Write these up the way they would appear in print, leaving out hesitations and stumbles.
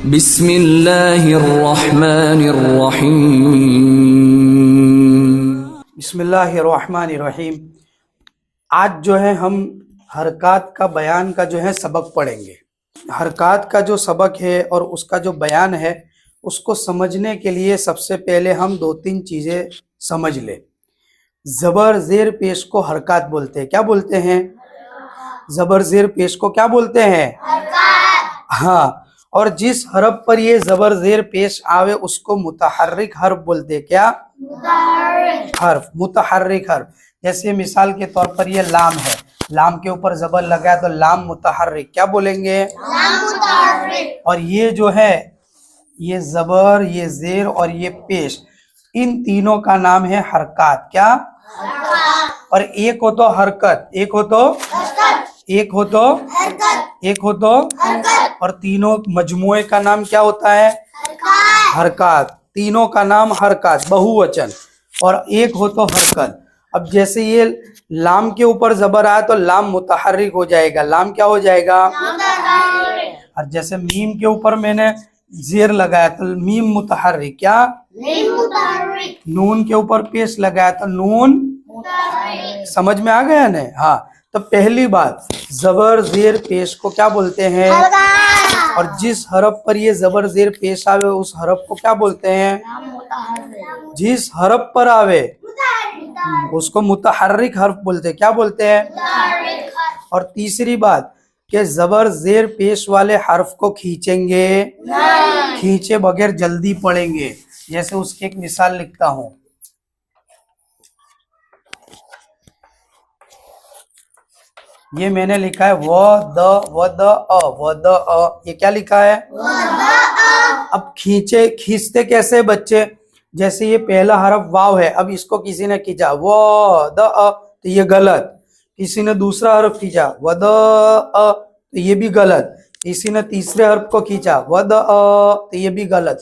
بسم اللہ الرحمن الرحیم. بسم اللہ الرحمن الرحیم. آج جو ہے ہم حرکات کا بیان کا جو ہے سبق پڑھیں گے. حرکات کا جو سبق ہے اور اس کا جو بیان ہے اس کو سمجھنے کے لیے سب سے پہلے ہم دو تین چیزیں سمجھ لیں. زبر زیر پیش کو حرکات بولتے ہیں. کیا بولتے ہیں؟ زبر زیر پیش کو کیا بولتے ہیں؟ ہاں. اور جس حرف پر یہ زبر زیر پیش آوے اس کو متحرک حرف بولتے ہیں. کیا؟ متحرک حرف. جیسے مثال کے طور پر یہ لام ہے، لام کے اوپر زبر لگا ہے تو لام متحرک. کیا بولیں گے؟ لام متحرک. اور یہ جو ہے یہ زبر، یہ زیر اور یہ پیش، ان تینوں کا نام ہے حرکات. کیا؟ اور ایک ہو تو حرکت، ایک ہو تو اور تینوں مجموعے کا نام کیا ہوتا ہے؟ حرکات. تینوں کا نام حرکات، بہو وچن. اور ایک ہو تو حرکت. اب جیسے یہ لام کے اوپر زبر آیا تو لام متحرک ہو جائے گا. لام کیا ہو جائے گا؟ اور جیسے میم کے اوپر میں نے زیر لگایا تو میم متحرک. کیا؟ نون کے اوپر پیش لگایا تو نون. سمجھ میں آ گیا نا؟ ہاں. تو پہلی بات، زبر زیر پیش کو کیا بولتے ہیں؟ اور جس حرف پر یہ زبر زیر پیش آوے اس حرف کو کیا بولتے ہیں؟ جس حرف پر آوے اس کو متحرک حرف بولتے ہیں. کیا بولتے ہیں؟ اور تیسری بات کہ زبر زیر پیش والے حرف کو کھینچیں گے، کھینچے بغیر جلدی پڑھیں گے. جیسے اس کی ایک مثال لکھتا ہوں. یہ میں نے لکھا ہے یہ کیا لکھا ہے؟ اب کھینچتے کیسے بچے؟ جیسے یہ پہلا حرف واو ہے، اب اس کو کسی نے کھینچا تو یہ غلط. کسی نے دوسرا حرف کھینچا تو یہ بھی غلط. کسی نے تیسرے حرف کو کھینچا تو یہ بھی غلط.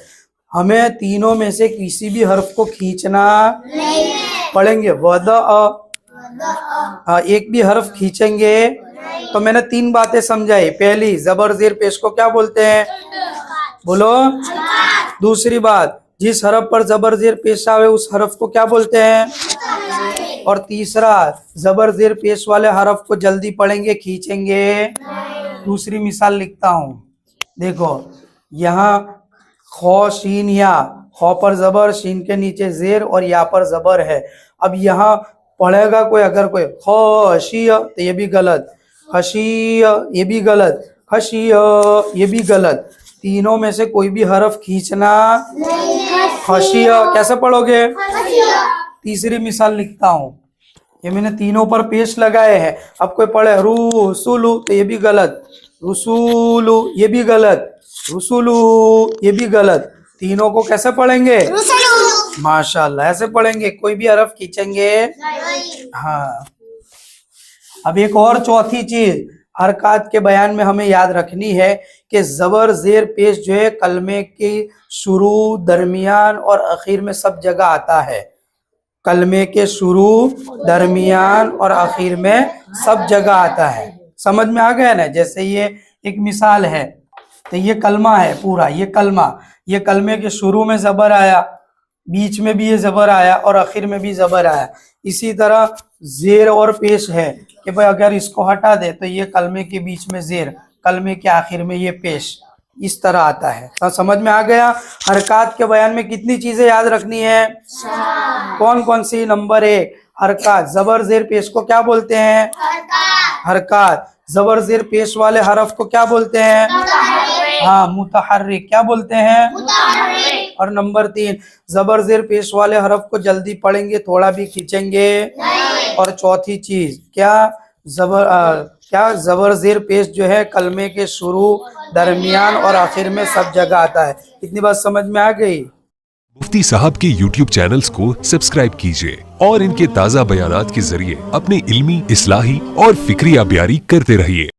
ہمیں تینوں میں سے کسی بھی حرف کو کھینچنا پڑیں گے. ایک بھی حرف کھینچیں گے تو میں نے تین باتیں سمجھائی. پہلی، زبر زیر پیش کو کیا بولتے ہیں؟ بولو. دوسری بات، جس حرف پر زبر زیر پیش آوے اس حرف کو کیا بولتے ہیں؟ اور تیسرا، زبر زیر پیش والے حرف کو جلدی پڑھیں گے، کھینچیں گے. دوسری مثال لکھتا ہوں. دیکھو یہاں خو شین یا، خو پر زبر، شین کے نیچے زیر اور یا پر زبر ہے. اب یہاں پڑھے گا کوئی، اگر کوئی خشیہ تو یہ بھی غلط، خشیہ یہ بھی غلط، خشیہ یہ بھی غلط. تینوں میں سے کوئی بھی حرف کھینچنا. خشیہ کیسے پڑھو گے؟ تیسری مثال لکھتا ہوں. یہ میں نے تینوں پر پیش لگائے ہیں. اب کوئی پڑھے رسولو تو یہ بھی غلط، رسولو یہ بھی غلط، رسولو یہ بھی غلط. تینوں کو کیسے پڑھیں گے؟ ماشاءاللہ ایسے پڑھیں گے. کوئی بھی حرف کھینچیں گے؟ ہاں. اب ایک اور چوتھی چیز حرکات کے بیان میں ہمیں یاد رکھنی ہے کہ زبر زیر پیش جو ہے کلمے کی شروع، درمیان اور آخر میں سب جگہ آتا ہے. کلمے کے شروع، درمیان اور آخر میں سب جگہ آتا ہے. سمجھ میں آ گیا نا؟ جیسے یہ ایک مثال ہے تو یہ کلمہ ہے پورا، یہ کلمہ، یہ کلمے کے شروع میں زبر آیا، بیچ میں بھی یہ زبر آیا اور آخر میں بھی زبر آیا. اسی طرح زیر اور پیش ہے کہ بھئی اگر اس کو ہٹا دے تو یہ کلمے کے بیچ میں زیر، کلمے کے آخر میں یہ پیش، اس طرح آتا ہے. سمجھ میں آ گیا؟ حرکات کے بیان میں کتنی چیزیں یاد رکھنی ہے؟ کون کون سی؟ نمبر 1، حرکات. زبر زیر پیش کو کیا بولتے ہیں؟ حرکات. زبر زیر پیش والے حرف کو کیا بولتے ہیں؟ ہاں متحرک. کیا بولتے ہیں؟ اور نمبر 3، زبر زیر پیش والے حرف کو جلدی پڑھیں گے، تھوڑا بھی کھینچیں گے. اور چوتھی چیز کیا؟ زبر زیر پیش جو ہے کلمے کے شروع، درمیان اور آخر میں سب جگہ آتا ہے. اتنی بات سمجھ میں آ گئی؟ مفتی صاحب کے یوٹیوب چینلز کو سبسکرائب کیجئے اور ان کے تازہ بیانات کے ذریعے اپنے علمی، اصلاحی اور فکری آبیاری کرتے رہیے.